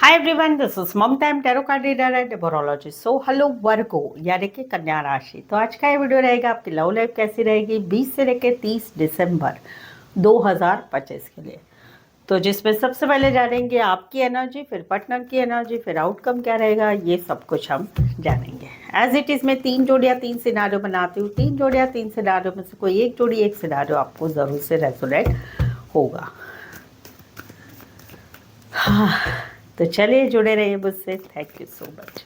Hi everyone, this is mum time tarot card reader and numerologist. So hello Virgo, यानी कि कन्या राशि। तो आज का ये वीडियो रहेगा आपकी लव लाइफ कैसी रहेगी 20 से लेकर 30 दिसंबर 2025 के लिए। तो जिसमें सबसे पहले जानेंगे आपकी एनर्जी, फिर पार्टनर की एनर्जी, फिर आउटकम क्या रहेगा, ये सब कुछ हम जानेंगे। एज इट इज मैं 3 जोड़ियाँ 3 सिनारियो बनाती हूँ। 3 जोड़ियाँ 3 सिनारियो में से कोई एक जोड़ी एक सिनारियो आपको ज़रूर से रेजोनेट होगा। हाँ, तो चलिए जुड़े रहिए मुझसे। Thank you so much.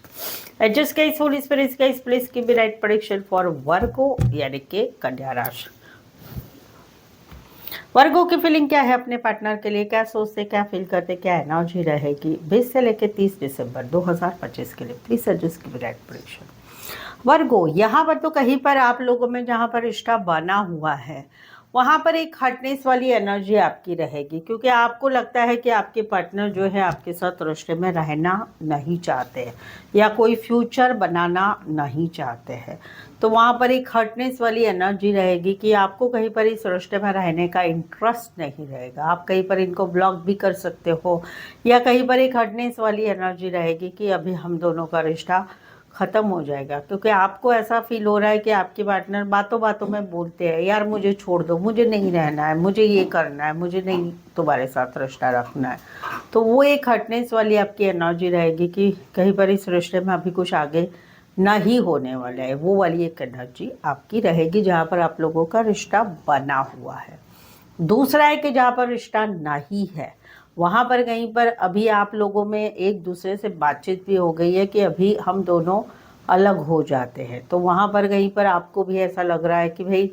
Adjust guys, holy spirits guys, please give me right prediction for Virgo, यानी कि कन्या राशि। वर्गो की फीलिंग क्या है अपने पार्टनर के लिए, क्या सोचते, क्या फील करते, क्या एनर्जी रहेगी 20 से लेकर 30 दिसंबर 2025 के लिए। Please adjust give me right prediction. Virgo, यहाँ पर तो कहीं पर आप लोगों में जहाँ पर रिश्ता बना हुआ है वहाँ पर एक हटनेस वाली एनर्जी आपकी रहेगी, क्योंकि आपको लगता है कि आपके पार्टनर जो है आपके साथ रिश्ते में रहना नहीं चाहते हैं या कोई फ्यूचर बनाना नहीं चाहते हैं। तो वहाँ पर एक हटनेस वाली एनर्जी रहेगी कि आपको कहीं पर इस रिश्ते में रहने का इंटरेस्ट नहीं रहेगा। आप कहीं पर इनको ब्लॉक भी कर सकते हो, या कहीं पर एक हटनेस वाली एनर्जी रहेगी कि अभी हम दोनों का रिश्ता ख़त्म हो जाएगा, क्योंकि आपको ऐसा फील हो रहा है कि आपके पार्टनर बातों बातों में बोलते हैं, यार मुझे छोड़ दो, मुझे नहीं रहना है, मुझे ये करना है, मुझे नहीं तुम्हारे साथ रिश्ता रखना है। तो वो एक हटनेस वाली आपकी एनर्जी रहेगी कि कहीं पर इस रिश्ते में अभी कुछ आगे नहीं होने वाला है। वो वाली एक एनर्जी आपकी रहेगी जहाँ पर आप लोगों का रिश्ता बना हुआ है। दूसरा है कि जहाँ पर रिश्ता नहीं है वहाँ पर कहीं पर अभी आप लोगों में एक दूसरे से बातचीत भी हो गई है कि अभी हम दोनों अलग हो जाते हैं। तो वहाँ पर कहीं पर आपको भी ऐसा लग रहा है कि भाई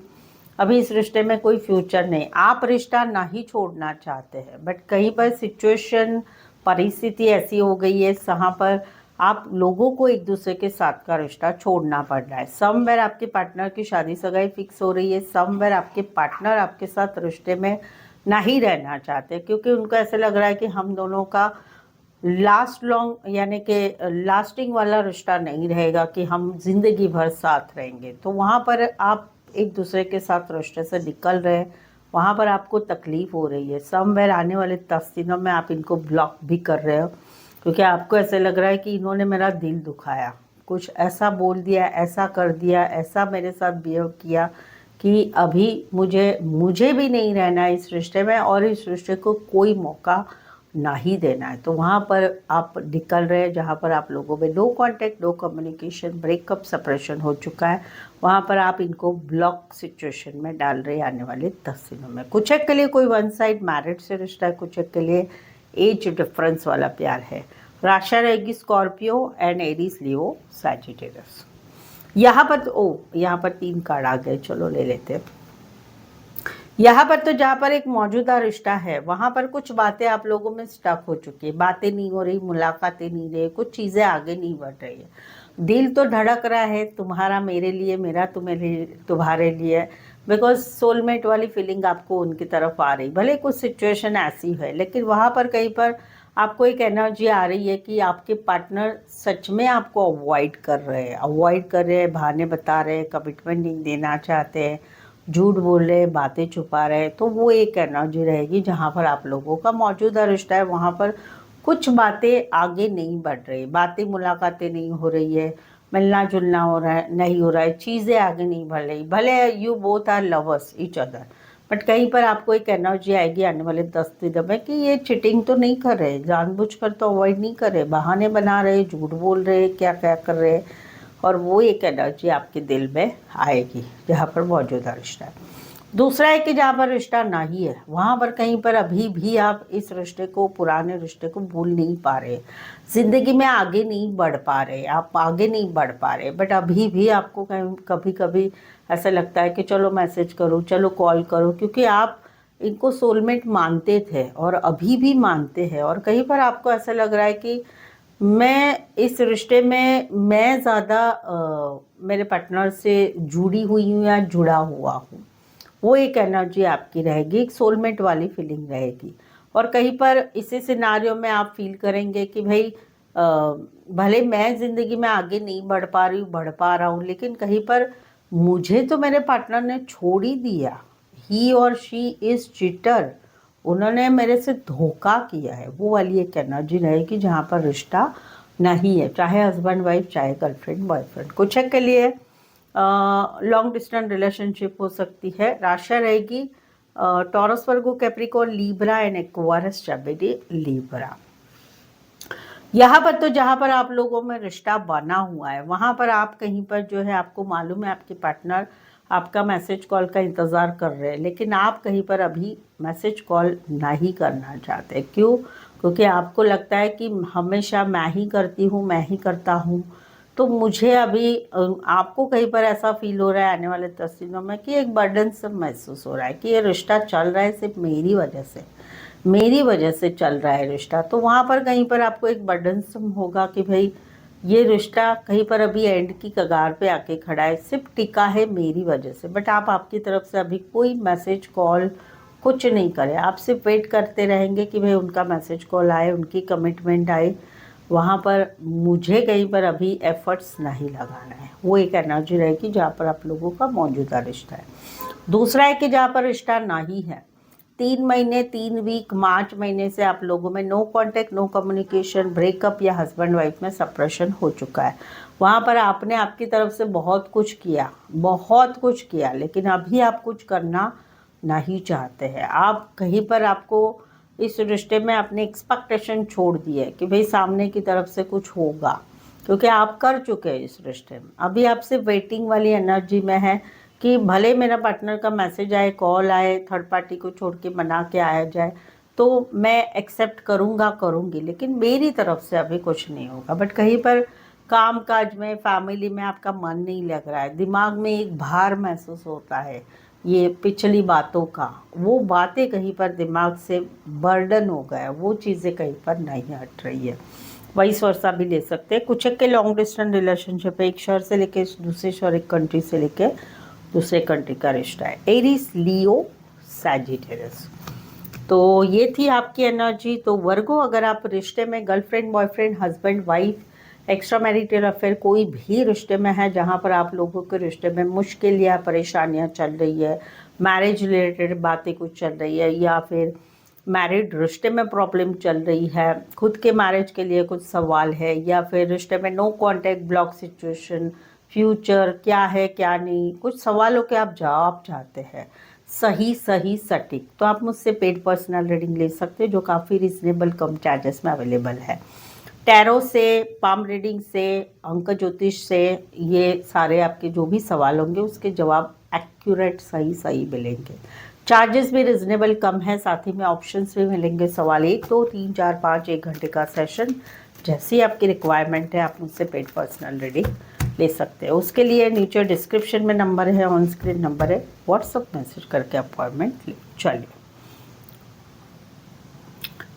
अभी इस रिश्ते में कोई फ्यूचर नहीं। आप रिश्ता नहीं छोड़ना चाहते हैं, बट कहीं पर सिचुएशन, परिस्थिति ऐसी हो गई है जहाँ पर आप लोगों को एक दूसरे के साथ का रिश्ता छोड़ना पड़ रहा है। समवेयर आपके पार्टनर की शादी सगाई फिक्स हो रही है, समवेयर आपके पार्टनर आपके साथ रिश्ते में नहीं रहना चाहते, क्योंकि उनको ऐसा लग रहा है कि हम दोनों का लास्ट लॉन्ग यानी कि लास्टिंग वाला रिश्ता नहीं रहेगा कि हम जिंदगी भर साथ रहेंगे। तो वहाँ पर आप एक दूसरे के साथ रिश्ते से निकल रहे हैं, वहाँ पर आपको तकलीफ हो रही है। समवेयर आने वाले 10 दिनों में आप इनको ब्लॉक भी कर रहे हो, क्योंकि आपको ऐसे लग रहा है कि इन्होंने मेरा दिल दुखाया, कुछ ऐसा बोल दिया, ऐसा कर दिया, ऐसा मेरे साथ बिहेव किया कि अभी मुझे भी नहीं रहना है इस रिश्ते में और इस रिश्ते को कोई मौका नहीं देना है। तो वहाँ पर आप निकल रहे हैं जहाँ पर आप लोगों में no contact, no communication, breakup, separation हो चुका है। वहाँ पर आप इनको ब्लॉक सिचुएशन में डाल रहे हैं आने वाले 10 दिनों में। कुछ एक के लिए कोई वन साइड मैरिड से रिश्ता है, कुछ एक के लिए एज डिफरेंस वाला प्यार है। राशि रहेगी Scorpio and Aries, Leo, Sagittarius. यहाँ पर यहाँ पर 3 कार्ड आ गए, चलो ले लेते हैं। यहाँ पर तो जहाँ पर एक मौजूदा रिश्ता है वहाँ पर कुछ बातें आप लोगों में स्टक हो चुकी है, बातें नहीं हो रही, मुलाकातें नहीं रही, कुछ चीज़ें आगे नहीं बढ़ रही है। दिल तो धड़क रहा है तुम्हारा मेरे लिए, मेरा तुम्हारे लिए, बिकॉज सोलमेट वाली फीलिंग आपको उनकी तरफ आ रही। भले कुछ सिचुएशन ऐसी है, लेकिन वहाँ पर कहीं पर आपको एक एनर्जी आ रही है कि आपके पार्टनर सच में आपको अवॉइड कर रहे हैं, बहाने बता रहे हैं, कमिटमेंट नहीं देना चाहते हैं, झूठ बोल रहे, बातें छुपा रहे। तो वो एक एनर्जी रहेगी जहाँ पर आप लोगों का मौजूदा रिश्ता है वहाँ पर कुछ बातें आगे नहीं बढ़ रही, बातें मुलाकातें नहीं हो रही है, मिलना जुलना हो रहा है नहीं हो रहा है, चीज़ें आगे नहीं बढ़ रही। भले you both are lovers each other, but कहीं पर आपको एक एनर्जी आएगी आने वाले 10 दिनों में कि ये चिटिंग तो नहीं कर रहे, जानबूझकर तो अवॉइड नहीं कर रहे, बहाने बना रहे, झूठ बोल रहे, क्या क्या कर रहे। और वो एक एनर्जी आपके दिल में आएगी जहाँ पर मौजूदा रिश्ता है। दूसरा है कि जहाँ पर रिश्ता नहीं है वहाँ पर कहीं पर अभी भी आप इस रिश्ते को, पुराने रिश्ते को भूल नहीं पा रहे, ज़िंदगी में आगे नहीं बढ़ पा रहे, आप आगे नहीं बढ़ पा रहे। बट अभी भी आपको कभी कभी ऐसा लगता है कि चलो मैसेज करो, चलो कॉल करो, क्योंकि आप इनको सोलमेट मानते थे और अभी भी मानते हैं। और कहीं पर आपको ऐसा लग रहा है कि मैं इस रिश्ते में मैं ज़्यादा मेरे पार्टनर से जुड़ी हुई हूँ या जुड़ा हुआ हूँ। वो एक एनर्जी आपकी रहेगी, एक सोलमेट वाली फीलिंग रहेगी। और कहीं पर इसी सिनारियो में आप फील करेंगे कि भाई भले मैं ज़िंदगी में आगे नहीं बढ़ पा रही हूँ, बढ़ पा रहा हूँ, लेकिन कहीं पर मुझे तो मेरे पार्टनर ने छोड़ ही दिया। ही और शी इज़ चीटर। उन्होंने मेरे से धोखा किया है, वो वाली एक एनर्जी रहेगी जहाँ पर रिश्ता नहीं है, चाहे हस्बैंड वाइफ, चाहे गर्लफ्रेंड बॉयफ्रेंड। कुछ के लिए लॉन्ग डिस्टेंस रिलेशनशिप हो सकती है। राशि रहेगी taurus, Virgo, Capricorn, Libra and Aquarius, stability Libra. यहाँ पर तो जहाँ पर आप लोगों में रिश्ता बना हुआ है वहाँ पर आप कहीं पर जो है, आपको मालूम है आपके पार्टनर आपका मैसेज कॉल का इंतज़ार कर रहे हैं, लेकिन आप कहीं पर अभी मैसेज कॉल नहीं करना चाहते। क्यों? क्योंकि आपको लगता है कि हमेशा मैं ही करती हूँ, मैं ही करता हूँ। तो मुझे अभी आपको कहीं पर ऐसा फील हो रहा है आने वाले 10 दिनों में कि एक बर्डन सा महसूस हो रहा है कि ये रिश्ता चल रहा है सिर्फ मेरी वजह से चल रहा है रिश्ता। तो वहाँ पर कहीं पर आपको एक बर्डनसम होगा कि भाई ये रिश्ता कहीं पर अभी एंड की कगार पे आके खड़ा है, सिर्फ टिका है मेरी वजह से। बट आप आपकी तरफ से अभी कोई मैसेज कॉल कुछ नहीं करें, आप सिर्फ वेट करते रहेंगे कि भाई उनका मैसेज कॉल आए, उनकी कमिटमेंट आए। वहाँ पर मुझे कहीं पर अभी एफर्ट्स नहीं लगाना है, वो एक एनर्जी रहेगी जहाँ पर आप लोगों का मौजूदा रिश्ता है। दूसरा है कि जहाँ पर रिश्ता नहीं है, 3 महीने 3 वीक मार्च महीने से आप लोगों में no contact, no communication, breakup या हस्बैंड वाइफ में सेपरेशन हो चुका है। वहाँ पर आपने आपकी तरफ से बहुत कुछ किया, लेकिन अभी आप कुछ करना नहीं चाहते हैं। आप कहीं पर आपको इस रिश्ते में अपने एक्सपेक्टेशन छोड़ दी है कि भाई सामने की तरफ से कुछ होगा, क्योंकि आप कर चुके हैं इस रिश्ते में। अभी आप सिर्फ वेटिंग वाली एनर्जी में है कि भले मेरा पार्टनर का मैसेज आए, कॉल आए, थर्ड पार्टी को छोड़ के मना के आया जाए तो मैं एक्सेप्ट करूँगी, लेकिन मेरी तरफ से अभी कुछ नहीं होगा। बट कहीं पर काम काज में, फैमिली में आपका मन नहीं लग रहा है, दिमाग में एक भार महसूस होता है ये पिछली बातों का, वो बातें कहीं पर दिमाग से बर्डन हो गया, वो चीज़ें कहीं पर नहीं हट रही है। वाइस वर्सा भी ले सकते हैं। कुछ के लॉन्ग डिस्टेंस रिलेशनशिप है, एक शहर से लेके दूसरे शहर, एक कंट्री से लेके दूसरे कंट्री का रिश्ता है। एरीज, लियो, सैजिटेरियस। तो ये थी आपकी एनर्जी। तो वर्गो, अगर आप रिश्ते में girlfriend boyfriend, husband wife, extra marital affair, कोई भी रिश्ते में है जहाँ पर आप लोगों के रिश्ते में मुश्किल या परेशानियाँ चल रही है, मैरिज रिलेटेड बातें कुछ चल रही है, या फिर मैरिड रिश्ते में प्रॉब्लम चल रही है, खुद के मैरिज के लिए कुछ सवाल है, या फिर रिश्ते में no contact, block situation, future क्या है क्या नहीं, कुछ सवालों के आप जवाब चाहते हैं सही सटीक, तो आप मुझसे पेड पर्सनल रीडिंग ले सकते हैं जो काफ़ी रिजनेबल कम चार्जेस में अवेलेबल है। टैरो से, पाम रीडिंग से, अंक ज्योतिष से, ये सारे आपके जो भी सवाल होंगे उसके जवाब एक्यूरेट सही मिलेंगे। चार्जेस भी रिजनेबल कम है, साथ ही में ऑप्शंस भी मिलेंगे। सवाल 1, 2, 3, 4, 5, 1 घंटे का सेशन, जैसी आपकी रिक्वायरमेंट है आप मुझसे पेड पर्सनल रीडिंग ले सकते हैं। उसके लिए नीचे डिस्क्रिप्शन में नंबर है, ऑन स्क्रीन नंबर है, व्हाट्सअप मैसेज करके अपॉइंटमेंट ले। चलिए,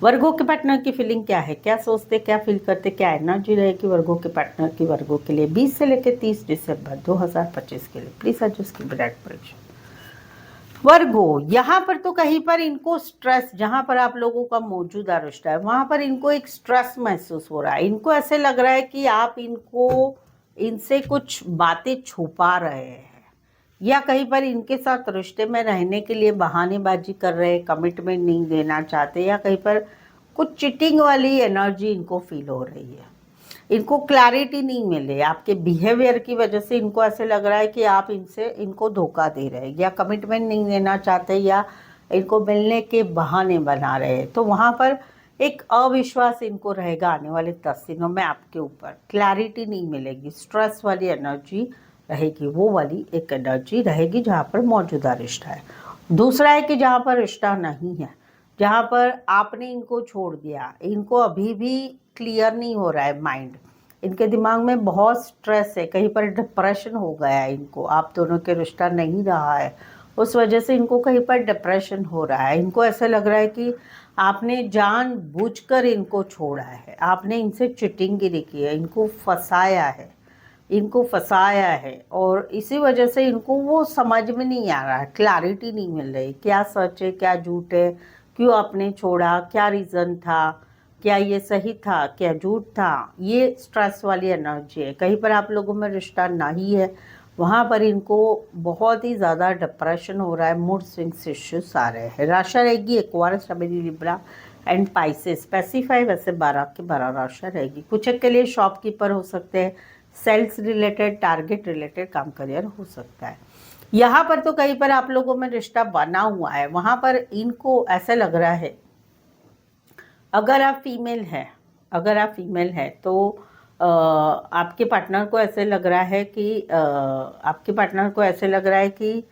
वर्गों के पार्टनर की फीलिंग क्या है, क्या सोचते, क्या फील करते, क्या एनर्जी रहेगी वर्गों के पार्टनर की वर्गों के लिए 20 से लेकर 30 दिसंबर 2025 के लिए। प्लीज एडजस्ट की ब्राइट प्रेडिक्शन। वर्गो, यहाँ पर तो कहीं पर इनको स्ट्रेस, जहाँ पर आप लोगों का मौजूदा रिश्ता है वहाँ पर इनको एक स्ट्रेस महसूस हो रहा है। इनको ऐसे लग रहा है कि आप इनसे कुछ बातें छुपा रहे हैं, या कहीं पर इनके साथ रिश्ते में रहने के लिए बहानेबाजी कर रहे हैं, कमिटमेंट नहीं देना चाहते, या कहीं पर कुछ चिटिंग वाली एनर्जी इनको फील हो रही है। इनको क्लैरिटी नहीं मिले आपके बिहेवियर की वजह से, इनको ऐसे लग रहा है कि आप इनको धोखा दे रहे हैं, या कमिटमेंट नहीं देना चाहते, या इनको मिलने के बहाने बना रहे हैं। तो वहाँ पर एक अविश्वास इनको रहेगा आने वाले 10 दिनों में आपके ऊपर, क्लैरिटी नहीं मिलेगी, स्ट्रेस वाली एनर्जी रहेगी, वो वाली एक एनर्जी रहेगी जहाँ पर मौजूदा रिश्ता है। दूसरा है कि जहाँ पर रिश्ता नहीं है, जहाँ पर आपने इनको छोड़ दिया, इनको अभी भी क्लियर नहीं हो रहा है माइंड, इनके दिमाग में बहुत स्ट्रेस है, कहीं पर डिप्रेशन हो गया है इनको, आप दोनों के रिश्ता नहीं रहा है उस वजह से इनको कहीं पर डिप्रेशन हो रहा है। इनको ऐसा लग रहा है कि आपने जानबूझकर इनको छोड़ा है, आपने इनसे चिटिंगगिरी की है, इनको फंसाया है, और इसी वजह से इनको वो समझ में नहीं आ रहा है, क्लैरिटी नहीं मिल रही, क्या सच है क्या झूठ है, क्यों आपने छोड़ा, क्या रीज़न था, क्या ये सही था क्या झूठ था। ये स्ट्रेस वाली एनर्जी है, कहीं पर आप लोगों में रिश्ता नहीं है वहाँ पर इनको बहुत ही ज़्यादा डिप्रेशन हो रहा है, मूड स्विंग्स इश्यूज आ रहे हैं। राशि रहेगी Aquarius, Taurus, Libra and Pisces. Specify वैसे 12 की 12 राशि रहेगी। कुछ के लिए शॉपकीपर हो सकते हैं, सेल्स रिलेटेड, टारगेट रिलेटेड काम करियर हो सकता है। यहाँ पर तो कहीं पर आप लोगों में रिश्ता बना हुआ है। वहाँ पर इनको ऐसा लग रहा है, अगर आप फीमेल है तो आपके पार्टनर को ऐसे लग रहा है कि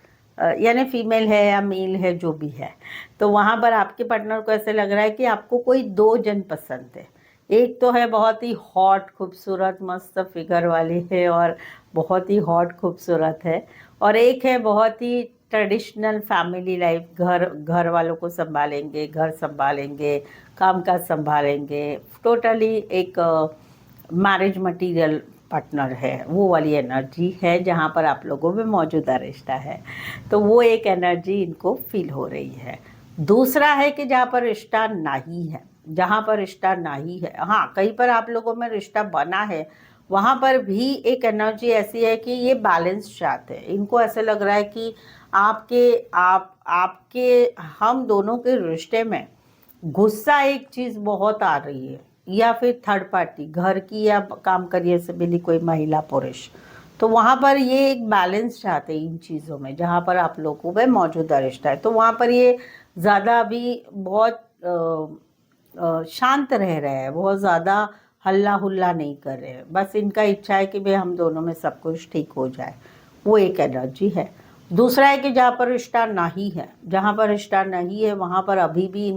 यानी फीमेल है या मेल है जो भी है, तो वहाँ पर आपके पार्टनर को ऐसे लग रहा है कि आपको कोई दो जन पसंद है। एक तो है बहुत ही हॉट खूबसूरत मस्त फिगर वाली है और बहुत ही हॉट खूबसूरत है, और एक है बहुत ही ट्रेडिशनल फैमिली लाइफ, घर वालों को संभालेंगे, घर संभालेंगे, काम काज संभालेंगे, टोटली एक मैरिज मटेरियल पार्टनर है, वो वाली एनर्जी है जहाँ पर आप लोगों में मौजूदा रिश्ता है। तो वो एक एनर्जी इनको फील हो रही है। दूसरा है कि जहाँ पर रिश्ता नहीं है, हाँ कहीं पर आप लोगों में रिश्ता बना है, वहाँ पर भी एक एनर्जी ऐसी है कि ये बैलेंस चाहते हैं। इनको ऐसे लग रहा है कि आपके हम दोनों के रिश्ते में गुस्सा एक चीज़ बहुत आ रही है, या फिर थर्ड पार्टी, घर की या काम करियर से मिली कोई महिला पुरुष, तो वहाँ पर ये एक बैलेंस चाहते हैं इन चीज़ों में, जहाँ पर आप लोगों में मौजूदा रिश्ता है। तो वहाँ पर ये ज़्यादा अभी बहुत शांत रह रहे हैं, बहुत ज़्यादा हल्ला हुल्ला नहीं कर रहे हैं। बस इनका इच्छा है कि भाई हम दोनों में सब कुछ ठीक हो जाए, वो एक एनर्जी है। दूसरा है कि जहाँ पर रिश्ता नहीं है, वहाँ पर अभी भी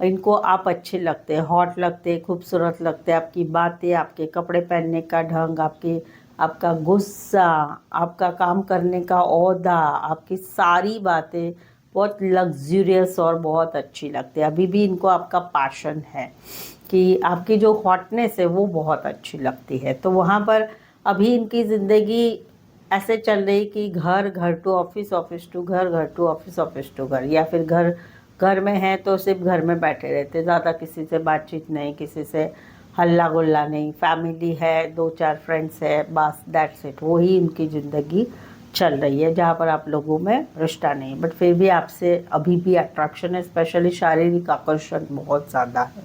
इनको आप अच्छे लगते हैं, हॉट लगते हैं, खूबसूरत लगते हैं। आपकी बातें, आपके कपड़े पहनने का ढंग, आपका गुस्सा, आपका काम करने का ओहदा, आपकी सारी बातें बहुत लग्जूरियस और बहुत अच्छी लगती है। अभी भी इनको आपका पैशन है कि आपकी जो हॉटनेस है वो बहुत अच्छी लगती है। तो वहाँ पर अभी इनकी ज़िंदगी ऐसे चल रही कि घर टू ऑफिस, ऑफिस टू घर टू ऑफिस, ऑफिस टू घर, या फिर घर में है तो सिर्फ घर में बैठे रहते, ज़्यादा किसी से बातचीत नहीं, किसी से हल्ला गुल्ला नहीं। फैमिली है, 2-4 फ्रेंड्स है, बस दैट्स इट। वही इनकी ज़िंदगी चल रही है जहाँ पर आप लोगों में रिश्ता नहीं, बट फिर भी आपसे अभी भी अट्रैक्शन है, स्पेशली शारीरिक आकर्षण बहुत ज़्यादा है।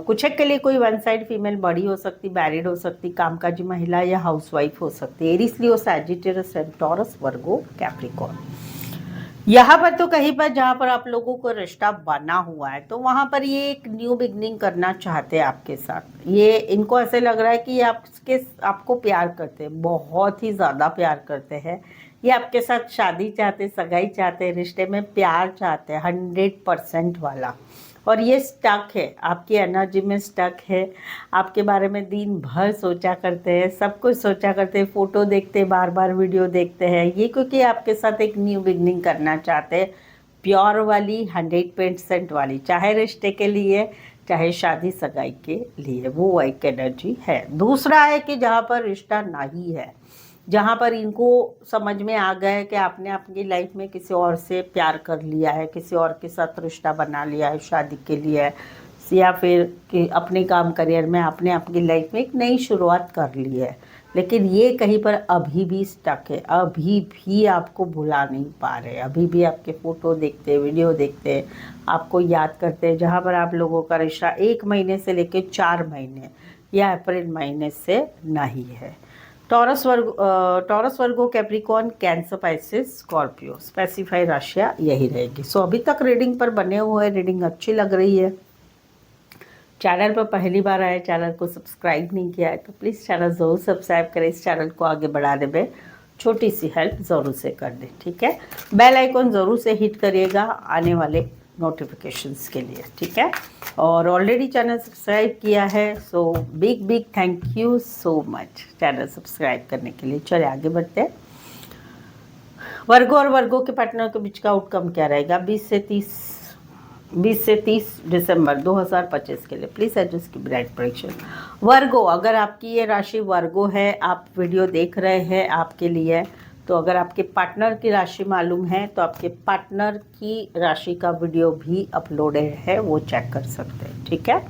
कुछ के लिए कोई वन साइड फीमेल बड़ी हो सकती, मैरिड हो सकती, कामकाजी महिला या हाउसवाइफ हो सकती है। एरीज, लियो, सैजिटेरियस, टॉरस, वर्गो, कैप्रिकॉर्न। यहाँ पर तो कहीं पर जहाँ पर आप लोगों को रिश्ता बना हुआ है, तो वहाँ पर ये एक न्यू बिगनिंग करना चाहते हैं आपके साथ। ये इनको ऐसे लग रहा है कि आपको प्यार करते हैं, बहुत ही ज़्यादा प्यार करते हैं। ये आपके साथ शादी चाहते, सगाई चाहते, रिश्ते में प्यार चाहते हैं 100% वाला। और ये स्टक है, आपकी एनर्जी में स्टक है। आपके बारे में दिन भर सोचा करते हैं, सब कुछ सोचा करते हैं, फ़ोटो देखते हैं, बार बार वीडियो देखते हैं। ये क्योंकि आपके साथ एक न्यू बिगनिंग करना चाहते हैं, प्योर वाली, 100% वाली, चाहे रिश्ते के लिए, चाहे शादी सगाई के लिए, वो एक एनर्जी है। दूसरा है कि जहाँ पर रिश्ता नहीं है, जहाँ पर इनको समझ में आ गया है कि आपने अपनी लाइफ में किसी और से प्यार कर लिया है, किसी और के साथ रिश्ता बना लिया है शादी के लिए, या फिर कि अपने काम करियर में आपने अपनी लाइफ में एक नई शुरुआत कर ली है, लेकिन ये कहीं पर अभी भी स्टक है, अभी भी आपको भुला नहीं पा रहे, अभी भी आपके फ़ोटो देखते, वीडियो देखते, आपको याद करते हैं। जहाँ पर आप लोगों का रिश्ता 1 महीने से लेकर 4 महीने या अप्रैल महीने से नहीं है। Taurus Virgo, Capricorn, Cancer, Pisces, Scorpio. Specify राशियाँ यही रहेगी। सो अभी तक रीडिंग पर बने हुए, रीडिंग अच्छी लग रही है। चैनल पर पहली बार आए, चैनल को सब्सक्राइब नहीं किया है तो प्लीज़ चैनल ज़रूर सब्सक्राइब करें, इस चैनल को आगे बढ़ाने में छोटी सी हेल्प ज़रूर से कर दें, ठीक है। बेल आइकॉन ज़रूर से हिट करिएगा आने वाले नोटिफिकेशंस के लिए, ठीक है। और ऑलरेडी चैनल सब्सक्राइब किया है, so big thank you so much channel subscribe करने के लिए। चलिए आगे बढ़ते हैं। वर्गो और वर्गो के पार्टनर के बीच का आउटकम क्या रहेगा 20 से 30 दिसंबर 2025 के लिए। प्लीज़ एडजस्ट की ब्राइट प्रेडिक्शन। वर्गो, अगर आपकी ये राशि वर्गो है, आप वीडियो देख रहे हैं आपके लिए, तो अगर आपके पार्टनर की राशि मालूम है तो आपके पार्टनर की राशि का वीडियो भी अपलोडेड है, वो चेक कर सकते हैं, ठीक है।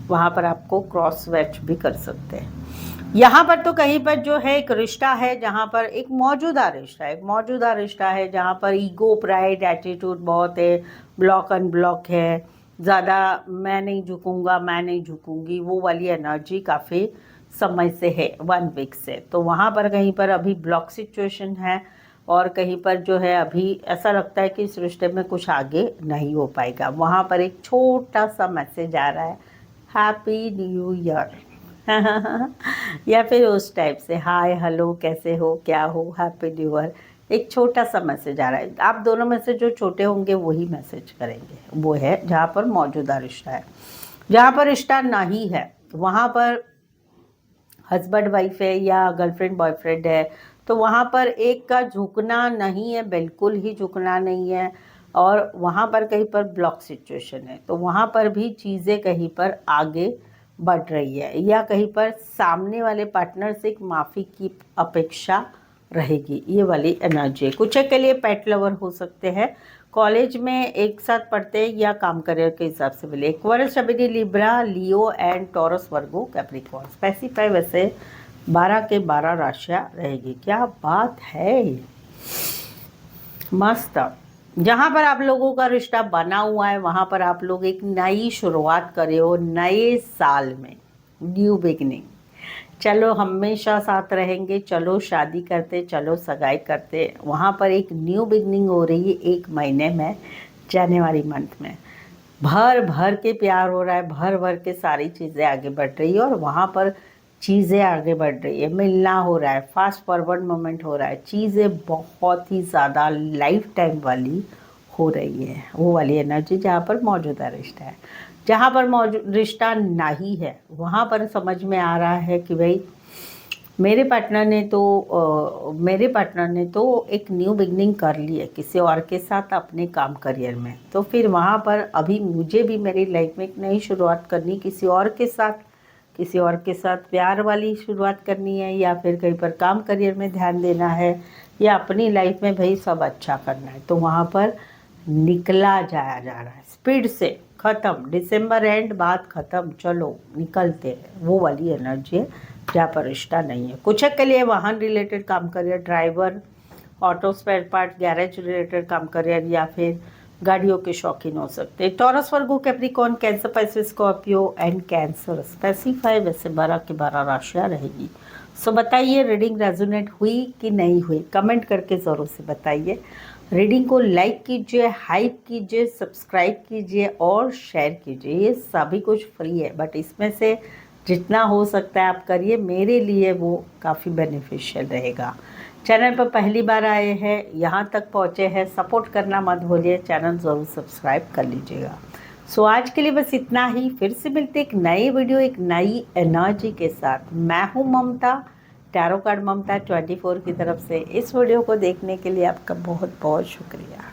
वहाँ पर आपको क्रॉस मैच भी कर सकते हैं। यहाँ पर तो कहीं पर जो है एक रिश्ता है जहाँ पर एक मौजूदा रिश्ता है जहाँ पर ईगो प्राइड एटीट्यूड बहुत है, ब्लॉक अनब्लॉक है, ज़्यादा मैं नहीं झुकूंगा मैं नहीं झुकूंगी वो वाली एनर्जी काफ़ी समय से है, 1 वीक से। तो वहाँ पर कहीं पर अभी ब्लॉक सिचुएशन है और कहीं पर जो है अभी ऐसा लगता है कि इस रिश्ते में कुछ आगे नहीं हो पाएगा। वहाँ पर एक छोटा सा मैसेज आ रहा है, हैप्पी न्यू ईयर या फिर उस टाइप से हाय हेलो कैसे हो क्या हो हैप्पी न्यू ईयर, एक छोटा सा मैसेज आ रहा है। आप दोनों में से जो छोटे होंगे वही मैसेज करेंगे, वो है जहाँ पर मौजूदा रिश्ता है। जहाँ पर रिश्ता नहीं है वहाँ पर हस्बैंड वाइफ है या गर्लफ्रेंड बॉयफ्रेंड है, तो वहाँ पर एक का झुकना नहीं है, बिल्कुल ही झुकना नहीं है और वहाँ पर कहीं पर ब्लॉक सिचुएशन है। तो वहाँ पर भी चीज़ें कहीं पर आगे बढ़ रही है या कहीं पर सामने वाले पार्टनर से एक माफ़ी की अपेक्षा रहेगी, ये वाली एनर्जी है। कुछ के लिए पेट लवर हो सकते हैं, कॉलेज में एक साथ पढ़ते हैं या काम करियर के हिसाब से मिले। एक्वेरियस, शबीनी, Libra, Leo and Taurus, Virgo, Capricorn. Specify वैसे 12 के 12 राशियाँ रहेगी। क्या बात है, मस्त। जहाँ पर आप लोगों का रिश्ता बना हुआ है वहाँ पर आप लोग एक नई शुरुआत करे हो नए साल में, न्यू बिगनिंग। चलो हमेशा साथ रहेंगे, चलो शादी करते, चलो सगाई करते, वहाँ पर एक न्यू बिगनिंग हो रही है 1 महीने में, जनवरी मंथ में। भर भर के प्यार हो रहा है, भर भर के सारी चीज़ें आगे बढ़ रही है और वहाँ पर चीज़ें आगे बढ़ रही है, मिलना हो रहा है, फास्ट फॉरवर्ड मोमेंट हो रहा है, चीज़ें बहुत ही ज़्यादा लाइफ टाइम वाली हो रही है, वो वाली एनर्जी जहाँ पर मौजूदा रिश्ता है। जहाँ पर रिश्ता नहीं है वहाँ पर समझ में आ रहा है कि भाई मेरे पार्टनर ने तो एक न्यू बिगनिंग कर ली है किसी और के साथ अपने काम करियर में। तो फिर वहाँ पर अभी मुझे भी मेरी लाइफ में एक नई शुरुआत करनी, किसी और के साथ प्यार वाली शुरुआत करनी है या फिर कहीं पर काम करियर में ध्यान देना है या अपनी लाइफ में भाई सब अच्छा करना है। तो वहाँ पर निकला जाया जा रहा है स्पीड से, ख़त्म, दिसंबर एंड बात ख़त्म, चलो निकलते हैं, वो वाली एनर्जी है जहाँ पर रिश्ता नहीं है। कुछ के लिए वाहन रिलेटेड काम career, driver, auto spare part, garage related काम करियर या फिर गाड़ियों के शौकीन हो सकते हैं। Taurus, Virgo, Capricorn, Cancer, Pisces, Scorpio and Cancer. Specify वैसे 12 की 12 राशियाँ रहेगी। सो बताइए रीडिंग रेजोनेट हुई कि नहीं हुई, कमेंट करके ज़रूर से बताइए। रीडिंग को लाइक कीजिए, हाइप कीजिए, सब्सक्राइब कीजिए और शेयर कीजिए। ये सभी कुछ फ्री है बट इसमें से जितना हो सकता है आप करिए, मेरे लिए वो काफ़ी बेनिफिशियल रहेगा। चैनल पर पहली बार आए हैं, यहाँ तक पहुँचे हैं, सपोर्ट करना मत भूलिए, चैनल ज़रूर सब्सक्राइब कर लीजिएगा। सो आज के लिए बस इतना ही, फिर से मिलते एक नई वीडियो एक नई एनर्जी के साथ। मैं हूँ ममता, टैरो कार्ड ममता 24 की तरफ से। इस वीडियो को देखने के लिए आपका बहुत बहुत शुक्रिया।